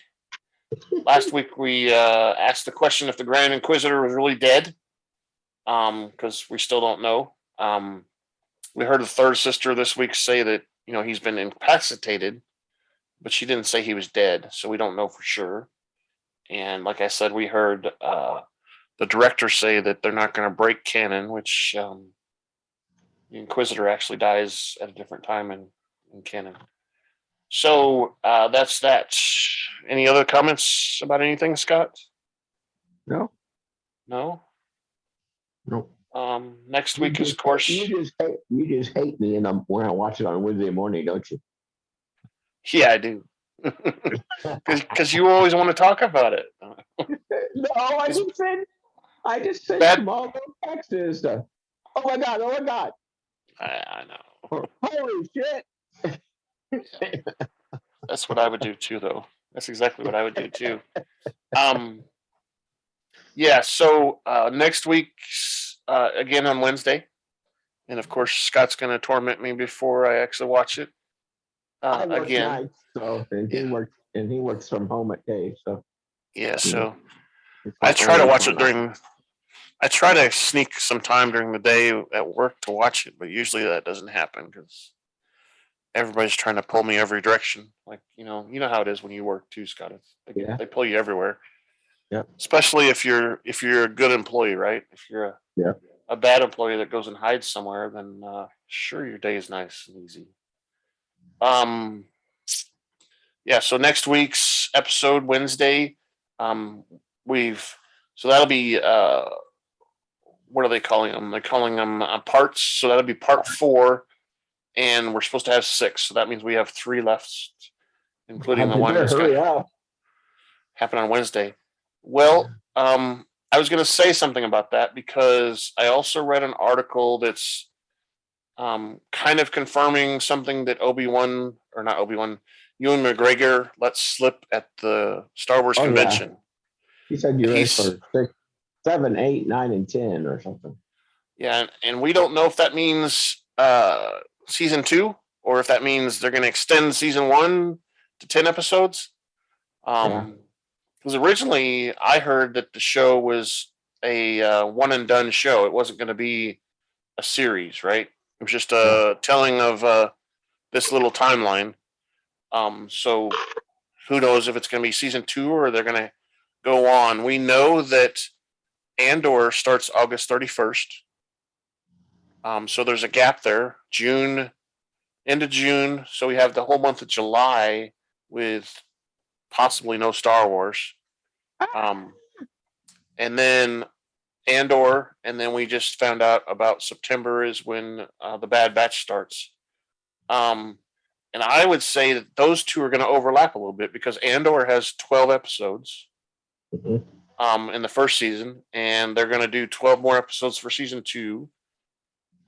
B: asked the question if the Grand Inquisitor was really dead, because we still don't know. We heard the third sister this week say that he's been incapacitated, but she didn't say he was dead, so we don't know for sure. And like I said, we heard the director say that they're not going to break canon, which the Inquisitor actually dies at a different time in canon. So that's that. Any other comments about anything, Scott?
A: No.
B: No.
A: No.
B: Next week is, of course.
A: You just hate me, and when I watch it on Wednesday morning, don't you?
B: Yeah, I do. Because you always want to talk about it.
A: No, I just sent small little texts and stuff. Oh my god!
B: I know.
A: Holy shit!
B: That's what I would do too, though. That's exactly what I would do too. Yeah. So next week, again on Wednesday, and of course Scott's going to torment me before I actually watch it.
A: I work
B: Again,
A: nights, he works from home at day. So
B: yeah. So I try to watch it I try to sneak some time during the day at work to watch it, but usually that doesn't happen because everybody's trying to pull me every direction. Like, you know how it is when you work too, Scott. They pull you everywhere.
A: Yeah.
B: Especially if you're a good employee, right? If you're a bad employee that goes and hides somewhere, then sure, your day is nice and easy. yeah, so next week's episode, Wednesday, that'll be what are they calling them? They're calling them parts. So that'll be part 4, and we're supposed to have 6. So that means we have 3 left, including the one that's going to happen on Wednesday. Well, I was going to say something about that because I also read an article that's kind of confirming something that Ewan McGregor let slip at the Star Wars convention.
A: Yeah. He said you're ready for 6, 7, 8, 9, and 10 or something.
B: Yeah, and we don't know if that means season 2 or if that means they're going to extend season 1 to 10 episodes. Because originally I heard that the show was a one and done show. It wasn't going to be a series, right? It was just a telling of this little timeline. So who knows if it's going to be season 2 or they're going to go on. We know that Andor starts August 31st. So there's a gap there, end of June. So we have the whole month of July with possibly no Star Wars. And then Andor, and then we just found out about September is when the Bad Batch starts. And I would say that those two are going to overlap a little bit because Andor has 12 episodes in the first season, and they're going to do 12 more episodes for season 2.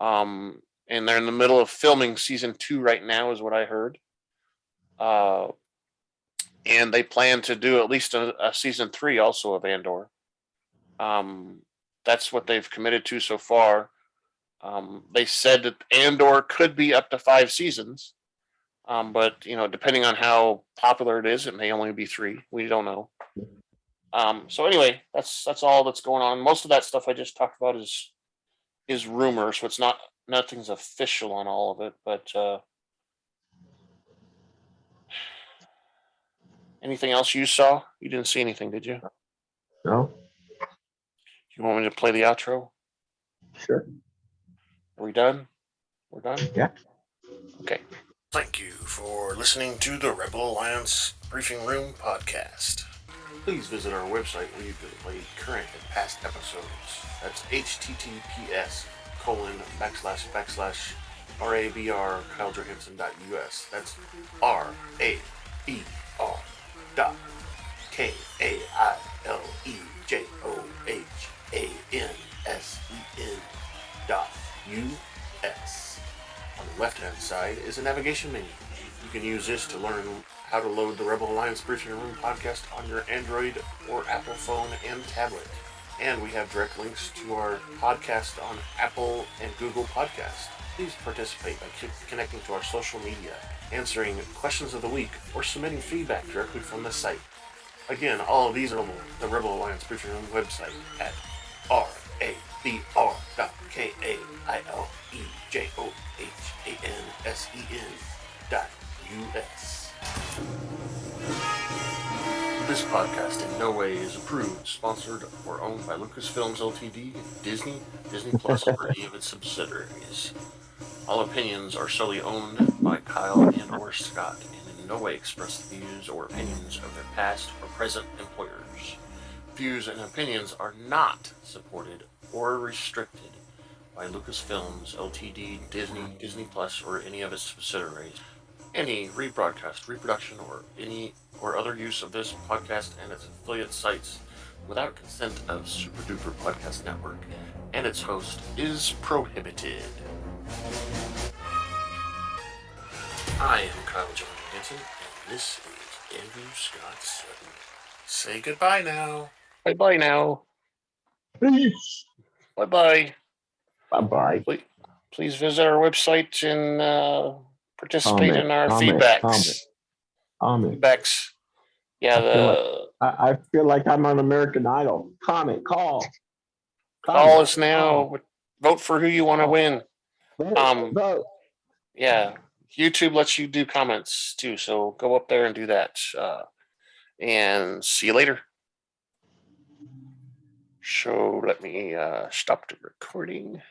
B: And they're in the middle of filming season 2 right now, is what I heard. And they plan to do at least a season 3 also of Andor. That's what they've committed to so far. They said that Andor could be up to 5 seasons. But depending on how popular it is, it may only be 3. We don't know. So anyway, that's all that's going on. Most of that stuff I just talked about is rumor, so it's nothing's official on all of it. But anything else you saw? You didn't see anything, did you?
A: No.
B: You want me to play the outro?
A: Sure.
B: Are we done? We're done?
A: Yeah.
B: Okay.
C: Thank you for listening to the Rebel Alliance Briefing Room podcast. Please visit our website where you can play current and past episodes. That's https://RABR KyleJohansson.us. That's RABR.KyleJohansen.us. On the left-hand side is a navigation menu. You can use this to learn how to load the Rebel Alliance Briefing Room podcast on your Android or Apple phone and tablet. And we have direct links to our podcast on Apple and Google Podcasts. Please participate by connecting to our social media, answering questions of the week, or submitting feedback directly from the site. Again, all of these are on the Rebel Alliance Briefing Room website at RABR.KyleJohansen.us. This podcast in no way is approved, sponsored, or owned by Lucasfilms Ltd., Disney, Disney Plus, or any of its subsidiaries. All opinions are solely owned by Kyle and or Scott, and in no way express the views or opinions of their past or present employers. Views and opinions are not supported or restricted by Lucasfilms Ltd., Disney, Disney Plus, or any of its subsidiaries. Any rebroadcast, reproduction, or other use of this podcast and its affiliate sites without consent of Super Duper Podcast Network and its host is prohibited. I am Kyle Johansson, and this is Andrew Scott Sutton. Say goodbye now.
B: Bye-bye now.
A: Peace.
B: Bye-bye.
A: Bye-bye.
B: Please visit our website and participate in our feedbacks. Feedbacks. Yeah,
A: I feel like I'm on American Idol. Call
B: us now. Vote for who you want to win.
A: Vote.
B: Yeah, YouTube lets you do comments too, so go up there and do that. And see you later. So let me stop the recording.